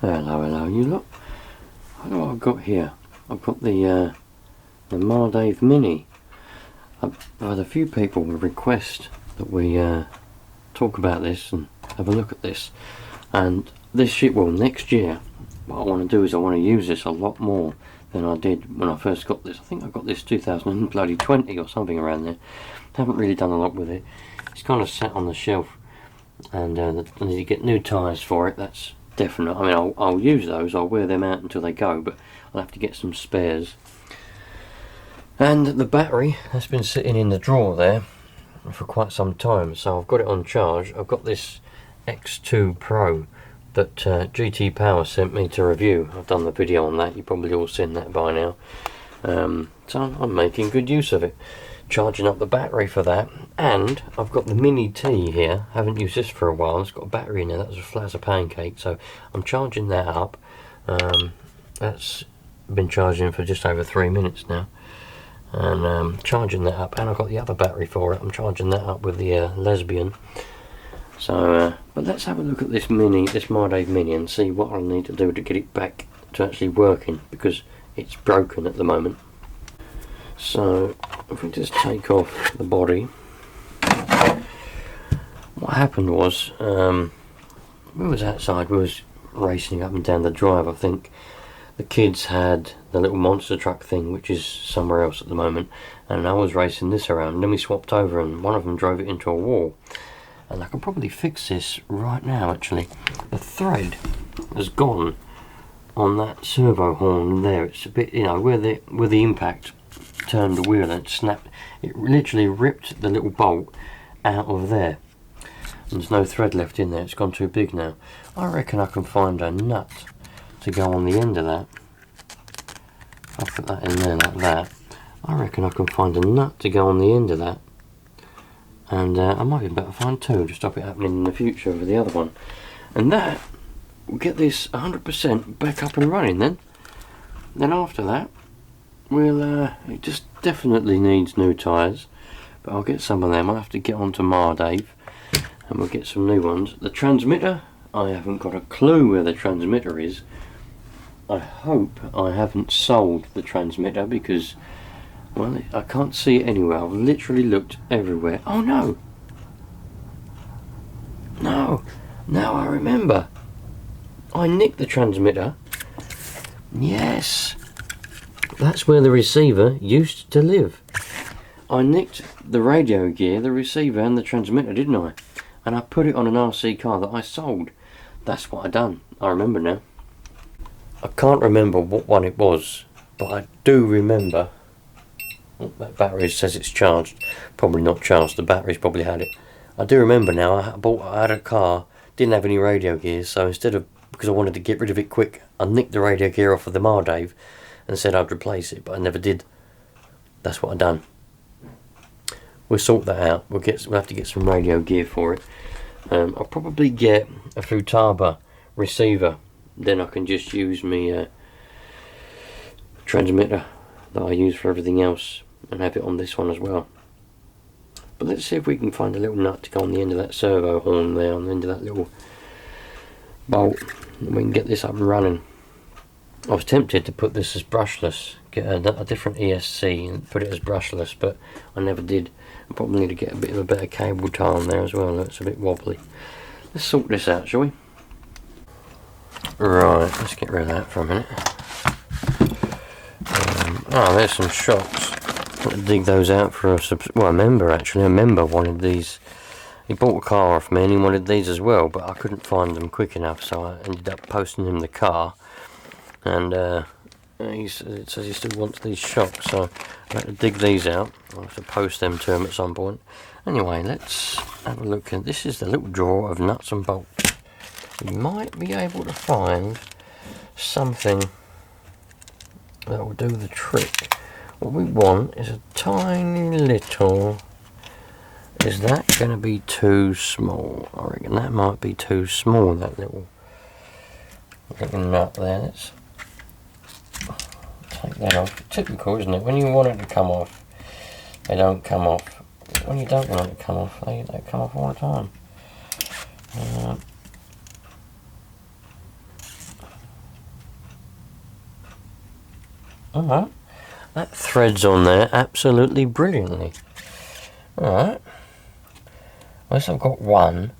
Hello, you lot. I know what I've got here. I've got the Mardave Mini. I've had a few people request that we talk about this and have a look at this. And this year, well, next year, what I want to do is I want to use this a lot more than I did when I first got this. I think I got this 2020 or something around there. Haven't really done a lot with it. It's kind of sat on the shelf, and I need to get new tyres for it. That's definite. I mean, I'll use those. I'll wear them out until they go, but I'll have to get some spares. And the battery has been sitting in the drawer there for quite some time, so I've got it on charge. I've got this X2 Pro that GT Power sent me to review. I've done the video on that. You've probably all seen that by now. So I'm making good use of it. Charging up the battery for that, and I've got the Mini T here. Haven't used this for a while. It's got a battery in there that was as flat as a pancake, so I'm charging that up. That's been charging for just over 3 minutes now, and charging that up, and I've got the other battery for it. I'm charging that up with the Lesbian. So but let's have a look at this Mardave Mini and see what I'll need to do to get it back to actually working, because it's broken at the moment. So if we just take off the body, what happened was we was outside, we was racing up and down the drive. I think the kids had the little monster truck thing, which is somewhere else at the moment, and I was racing this around, and then we swapped over and one of them drove it into a wall. And I can probably fix this right now actually. The thread has gone on that servo horn there. It's a bit, you know, where the impact turned the wheel and it snapped. It literally ripped the little bolt out of there. And there's no thread left in there. It's gone too big now. I reckon I can find a nut to go on the end of that. I'll put that in there like that. I reckon I can find a nut to go on the end of that. And I might even better find two to stop it happening in the future with the other one. And that will get this 100% back up and running then. Then after that, we'll, it just definitely needs new tyres, but I'll get some of them. I'll have to get onto Mardave and we'll get some new ones. The transmitter, I haven't got a clue where the transmitter is. I hope I haven't sold the transmitter, because, well, I can't see it anywhere. I've literally looked everywhere. Oh no! No! Now I remember. I nicked the transmitter. Yes! That's where the receiver used to live. I nicked the radio gear, the receiver and the transmitter, didn't I? And I put it on an RC car that I sold. That's what I done. I remember now. I can't remember what one it was, but I do remember. Oh, that battery says it's charged. Probably not charged. The battery's probably had it. I do remember now. I had a car, didn't have any radio gears, so instead of, because I wanted to get rid of it quick, I nicked the radio gear off of the Mardave and said I'd replace it, but I never did. That's what I done. We'll sort that out. We'll have to get some radio gear for it. I'll probably get a Futaba receiver. Then I can just use my transmitter that I use for everything else and have it on this one as well. But let's see if we can find a little nut to go on the end of that servo horn there, on the end of that little bolt, and we can get this up and running. I was tempted to put this as brushless, get a different ESC and put it as brushless, but I never did. I probably need to get a bit of a better cable tie on there as well. It's a bit wobbly. Let's sort this out, shall we? Right, let's get rid of that for a minute. Oh, there's some shocks. Got to dig those out for a member actually. A member wanted these. He bought a car off me and he wanted these as well, but I couldn't find them quick enough, so I ended up posting him the car. And it says he still wants these shocks, so I have to dig these out. I'll have to post them to him at some point. Anyway, let's have a look. This is the little drawer of nuts and bolts. We might be able to find something that will do the trick. What we want is a tiny little... Is that going to be too small? I reckon that might be too small, that little nut there. Let's take that off. Typical, isn't it? When you want it to come off, they don't come off. When you don't want it to come off, they come off all the time. Alright, that threads on there absolutely brilliantly. Alright, at least I've got one.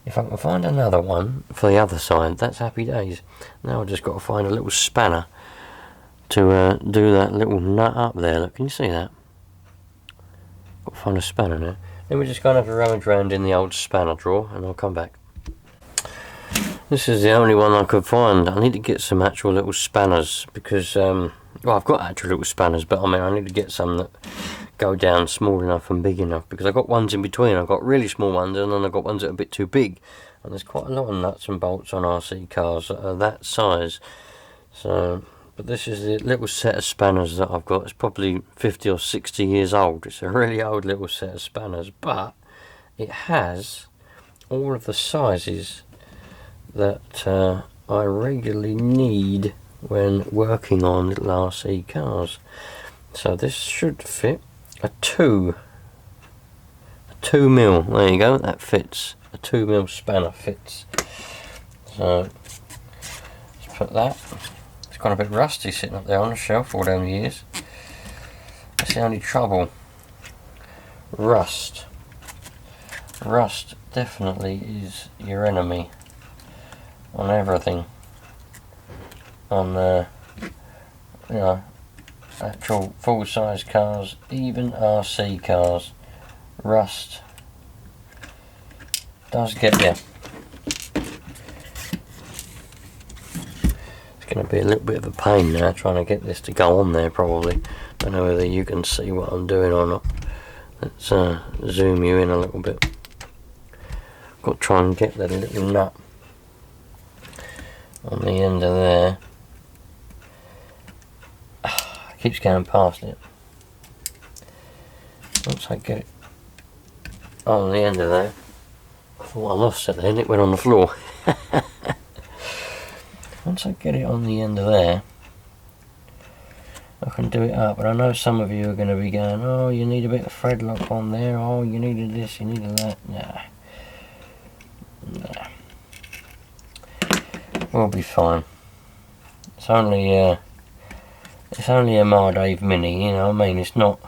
If I can find another one for the other side, that's happy days. Now I've just got to find a little spanner to do that little nut up there. Look, can you see that? Got to find a spanner now. Then we're just going to have a rummage around in the old spanner drawer and I'll come back. This is the only one I could find. I need to get some actual little spanners because, well, I've got actual little spanners, but I mean, I need to get some that go down small enough and big enough, because I've got ones in between. I've got really small ones and then I've got ones that are a bit too big, and there's quite a lot of nuts and bolts on RC cars that are that size. So, but this is the little set of spanners that I've got. It's probably 50 or 60 years old. It's a really old little set of spanners, but it has all of the sizes that I regularly need when working on little RC cars. So this should fit a 2 mil. There you go, that fits. A 2 mil spanner fits. So let's put that. It's gone a bit rusty sitting up there on the shelf all them years. That's the only trouble. Rust definitely is your enemy on everything. On you know, actual full-size cars, even RC cars, rust does get you. It's going to be a little bit of a pain now trying to get this to go on there probably. Don't know whether you can see what I'm doing or not. Let's zoom you in a little bit. Got to try and get that little nut on the end of there. Keeps going past it. Once I get it on the end of there, I thought I lost it then, it went on the floor. Once I get it on the end of there, I can do it up. But I know some of you are going to be going, oh, you need a bit of thread lock on there, oh, you needed this, you needed that. Nah. We'll be fine. It's only a Mardave Mini, you know what I mean? It's not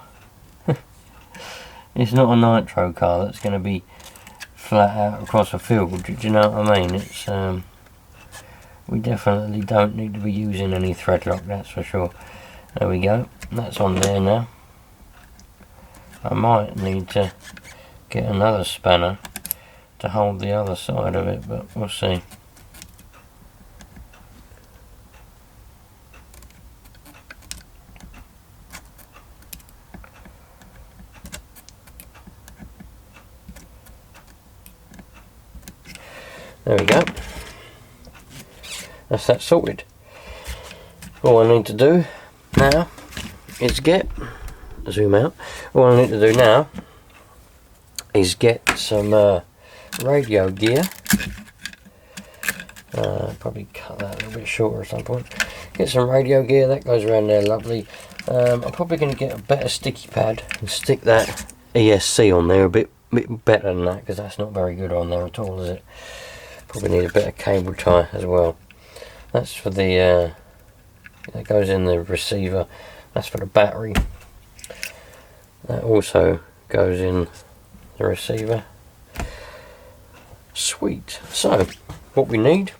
it's not a nitro car that's going to be flat out across a field, do you know what I mean? It's we definitely don't need to be using any thread lock, that's for sure. There we go, that's on there now. I might need to get another spanner to hold the other side of it, but we'll see. There we go. That's that sorted. All I need to do now is zoom out. All I need to do now is get some radio gear. Probably cut that a little bit shorter at some point. Get some radio gear, that goes around there lovely. I'm probably going to get a better sticky pad and stick that ESC on there a bit better than that, because that's not very good on there at all, is it? Probably need a bit of cable tie as well. That's for the that goes in the receiver. That's for the battery. That also goes in the receiver. Sweet. So what we need,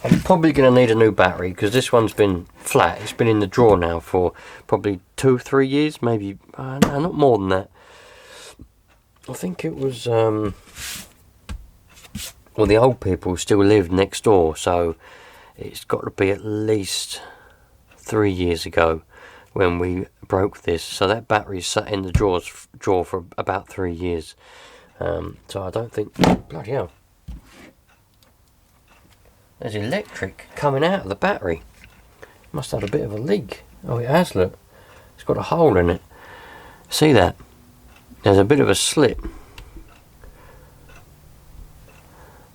I'm probably going to need a new battery, because this one's been flat. It's been in the drawer now for probably 2-3 years, maybe no, not more than that. I think it was well, the old people still lived next door, so it's got to be at least 3 years ago when we broke this. So that battery sat in the drawer for about 3 years. So I don't think, bloody hell, there's electric coming out of the battery. Must have a bit of a leak. Oh, it has, look. It's got a hole in it. See that? There's a bit of a slit.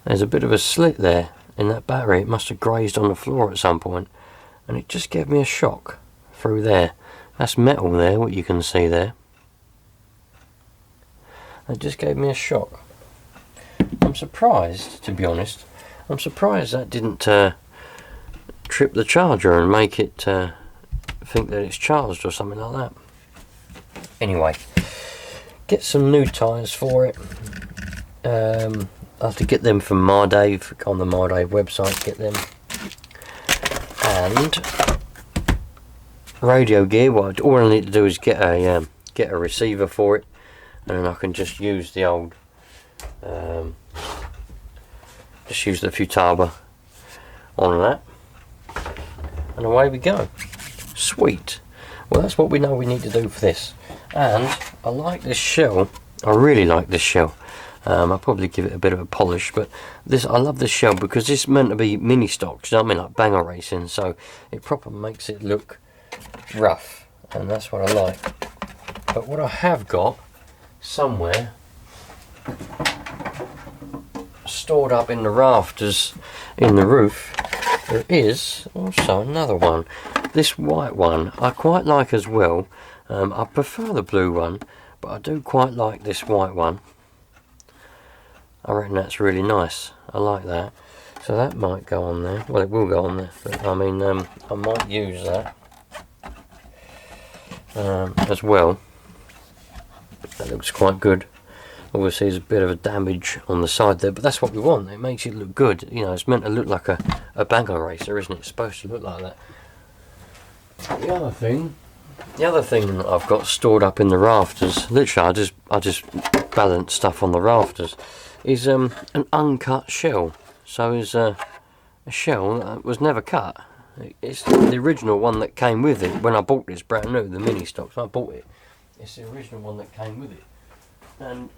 There's a bit of a slit there in that battery. It must have grazed on the floor at some point, and it just gave me a shock through there. That's metal there, what you can see there. It just gave me a shock. I'm surprised, to be honest. I'm surprised that didn't trip the charger and make it think that it's charged or something like that. Anyway, get some new tyres for it. I have to get them from Mardave, on the Mardave website, get them. And radio gear, all I need to do is get a receiver for it, and then I can just use the old just use the Futaba on that, and away we go. Sweet. Well, that's what we know we need to do for this. And I like this shell. I really like this shell. I'll probably give it a bit of a polish, but I love this shell because this is meant to be mini Stox, you know what I mean, like banger racing, so it proper makes it look rough, and that's what I like. But what I have got somewhere stored up in the rafters in the roof, there is also another one. This white one I quite like as well. I prefer the blue one, but I do quite like this white one. I reckon that's really nice. I like that. So that might go on there. Well, it will go on there, but I mean, I might use that as well. That looks quite good. Obviously there's a bit of a damage on the side there, but that's what we want. It makes it look good. You know, it's meant to look like a banger racer, isn't it? It's supposed to look like that. The other thing that I've got stored up in the rafters, literally I just balance stuff on the rafters, is an uncut shell. So is a shell that was never cut. It's the original one that came with it when I bought this brand new, the mini Stox. When I bought it, it's the original one that came with it. And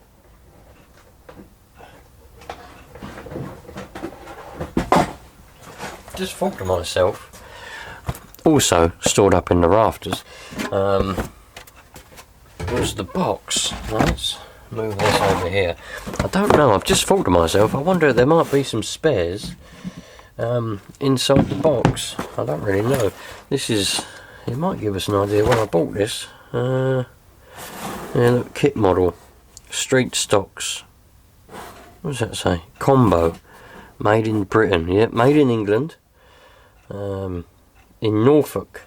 just thought to myself, also stored up in the rafters, was the box. Let's move this over here. I don't know, I've just thought to myself, I wonder if there might be some spares inside the box. I don't really know. It might give us an idea when I bought this. Yeah, look, kit model, street Stox. What does that say? Combo, made in Britain. Yeah, made in England, in Norfolk,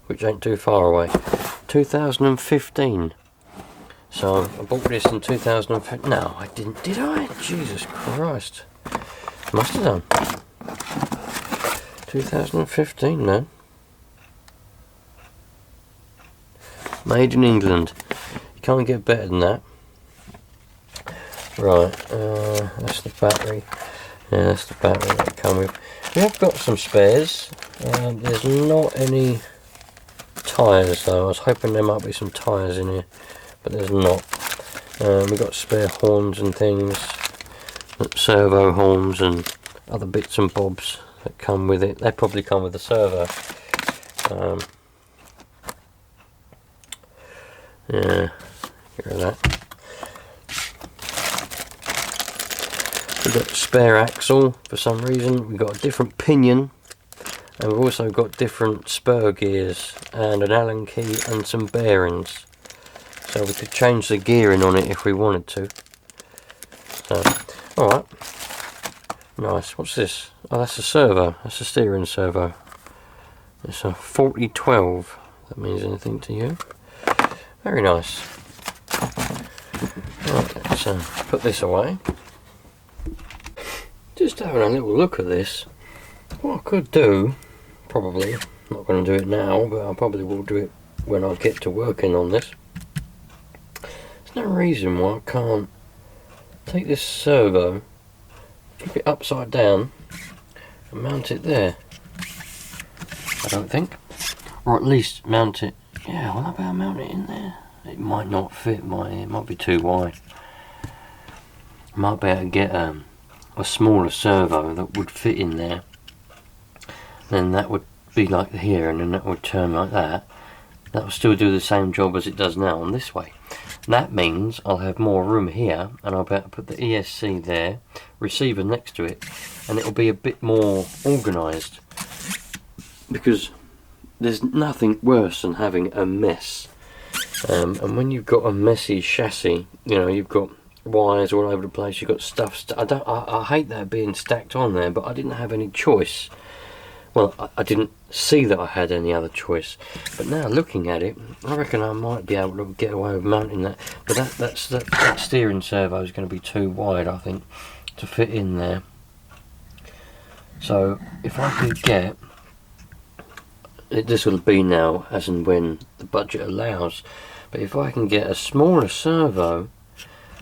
which ain't too far away. 2015. So I bought this in 2015. No, I didn't, did I? Jesus Christ. Must have done. 2015 then. Made in England. You can't get better than that. Right, that's the battery. Yeah, that's the battery that come with. We have got some spares. There's not any tyres though. I was hoping there might be some tyres in here, but there's not. We've got spare horns and things, servo horns and other bits and bobs that come with it. They probably come with the servo. Yeah, get rid of that. We've got a spare axle for some reason. We've got a different pinion, and we've also got different spur gears and an Allen key and some bearings. So we could change the gearing on it if we wanted to. So, alright. Nice. What's this? Oh, that's a servo. That's a steering servo. It's a 4012. That means anything to you? Very nice. Right, let's put this away. Just having a little look at this. What I could do, probably, not going to do it now, but I probably will do it when I get to working on this. There's no reason why I can't take this servo, flip it upside down, and mount it there. I don't think. Or at least mount it. Yeah, what about mount it in there? It might not fit, it might be too wide. I might be able to get a smaller servo that would fit in there. Then that would be like here, and then that would turn like that. That will still do the same job as it does now on this way. That means I'll have more room here, and I'll be able to put the ESC there, receiver next to it, and it'll be a bit more organised. Because there's nothing worse than having a mess. And when you've got a messy chassis, you know, you've got wires all over the place, you've got stuff. I hate that being stacked on there, but I didn't have any choice. Well, I didn't see that I had any other choice, but now looking at it, I reckon I might be able to get away with mounting that. But that steering servo is going to be too wide, I think, to fit in there. So if I could get this will be now as and when the budget allows, but if I can get a smaller servo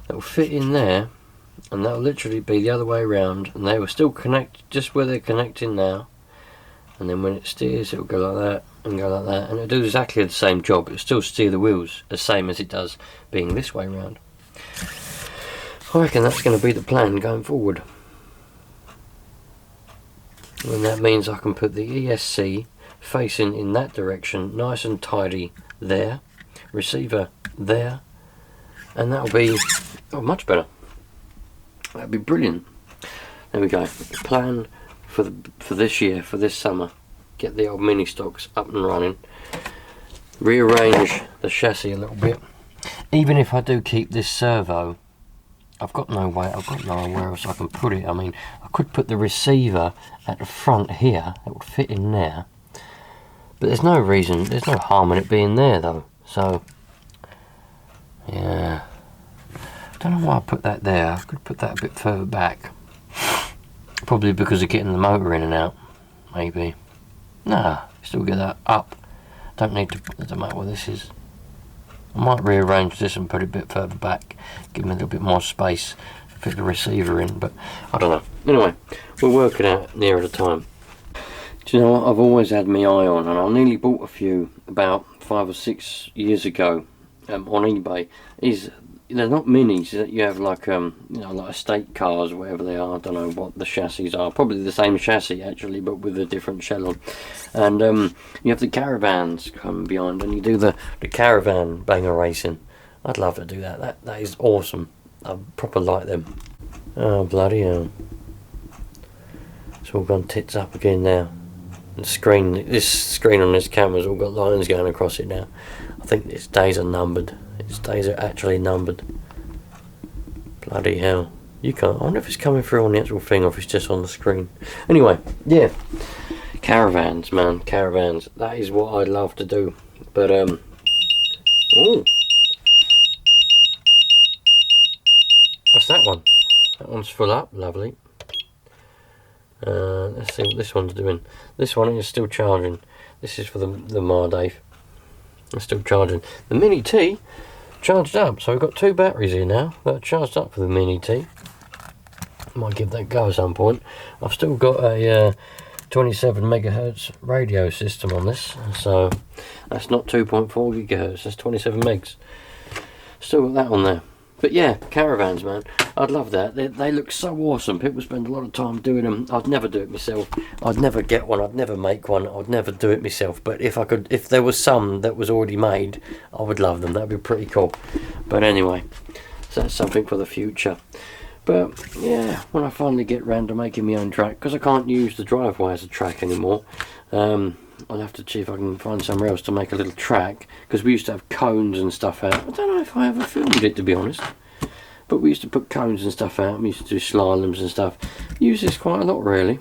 that will fit in there, and that'll literally be the other way around, and they will still connect just where they're connecting now, and then when it steers it'll go like that and go like that, and it'll do exactly the same job. It'll still steer the wheels the same as it does being this way around. I reckon that's going to be the plan going forward, and that means I can put the ESC facing in that direction, nice and tidy there, receiver there, and that'll be much better. That'd be brilliant. There we go. Plan for this year, for this summer. Get the old mini Stox up and running. Rearrange the chassis a little bit. Even if I do keep this servo, I've got nowhere else I can put it. I mean, I could put the receiver at the front here. It would fit in there. But there's no reason, there's no harm in it being there though. So, yeah. I don't know why I put that there. I could put that a bit further back. Probably because of getting the motor in and out. Maybe. Nah, still get that up. Don't need to, it doesn't matter what this is. I might rearrange this and put it a bit further back. Give me a little bit more space to fit the receiver in. But, I don't know. Anyway, we'll work it out nearer the time. Do you know what I've always had my eye on, and I nearly bought a few about 5 or 6 years ago on eBay. They're not minis that you have like like estate cars or whatever they are. I don't know what the chassis are. Probably the same chassis actually, but with a different shell on. And you have the caravans coming behind, and you do the caravan banger racing. I'd love to do that. That is awesome. I proper like them. Oh bloody hell! It's all gone tits up again now. This screen on this camera's all got lines going across it now. I think its days are numbered. Its days are actually numbered. Bloody hell. You can't. I wonder if it's coming through on the actual thing or if it's just on the screen. Anyway, yeah. Caravans, man. Caravans. That is what I love to do. But, ooh. That's that one. That one's full up. Lovely. Let's see what this one's doing. This one is still charging. This is for the Mardave. It's still charging. The Mini T charged up, so we've got 2 batteries here now that are charged up for the Mini T. Might give that a go at some point. I've still got a 27 megahertz radio system on this, so that's not 2.4 gigahertz, that's 27 megs. Still got that on there. But yeah, caravans, man, I'd love that. They look so awesome. People spend a lot of time doing them. I'd never do it myself. I'd never get one. I'd never make one. I'd never do it myself. But if there was some that was already made, I would love them. That'd be pretty cool. But anyway, so that's something for the future. But yeah, when I finally get round to making my own track, because I can't use the driveway as a track anymore, I'll have to see if I can find somewhere else to make a little track, because we used to have cones and stuff out. I don't know if I ever filmed it, to be honest, but we used to put cones and stuff out. We used to do slaloms and stuff. Use this quite a lot, really.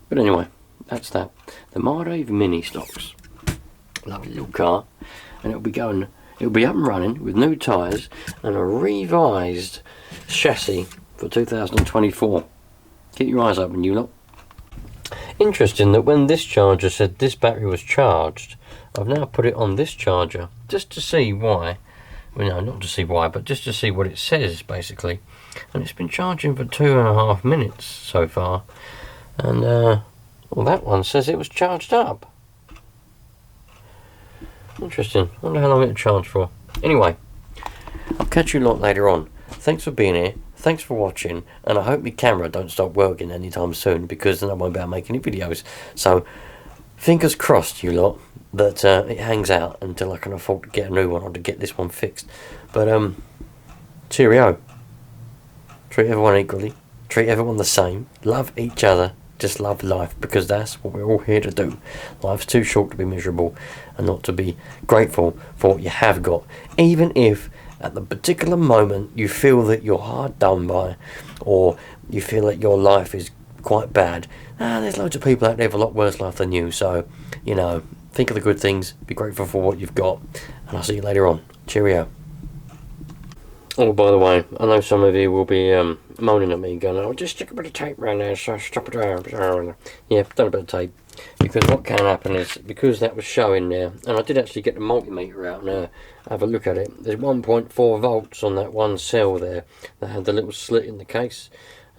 But anyway, that's that. The Mardave Mini Stox. Lovely little car, and it'll be up and running with new tyres and a revised chassis for 2024. Keep your eyes open, you lot. Interesting that when this charger said this battery was charged, I've now put it on this charger just to see why. Well, no, not to see why, but just to see what it says, basically. And it's been charging for 2.5 minutes so far. And, well, that one says it was charged up. Interesting. I wonder how long it'll charge for. Anyway, I'll catch you a lot later on. Thanks for being here. Thanks for watching, and I hope my camera don't stop working anytime soon, because then I won't be able to make any videos. So, fingers crossed, you lot, that it hangs out until I can afford to get a new one or to get this one fixed. But, cheerio. Treat everyone equally. Treat everyone the same. Love each other. Just love life, because that's what we're all here to do. Life's too short to be miserable and not to be grateful for what you have got, even if at the particular moment you feel that you're hard done by, or you feel that your life is quite bad. There's loads of people out there with a lot worse life than you, so, you know, think of the good things, be grateful for what you've got, and I'll see you later on. Cheerio. Oh, by the way, I know some of you will be moaning at me, going, "Oh, just stick a bit of tape around there, so stop it out." Yeah, done a bit of tape. Because what can happen is, because that was showing there, and I did actually get the multimeter out and have a look at it, there's 1.4 volts on that one cell there that had the little slit in the case.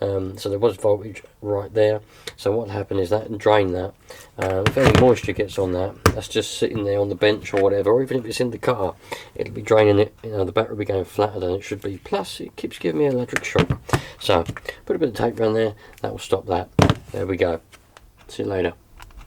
So there was voltage right there. So what happened is that drained that. If any moisture gets on that, that's just sitting there on the bench or whatever, or even if it's in the car, it'll be draining it. You know, the battery will be going flatter than it should be. Plus, it keeps giving me an electric shock. So put a bit of tape around there. That will stop that. There we go. See you later.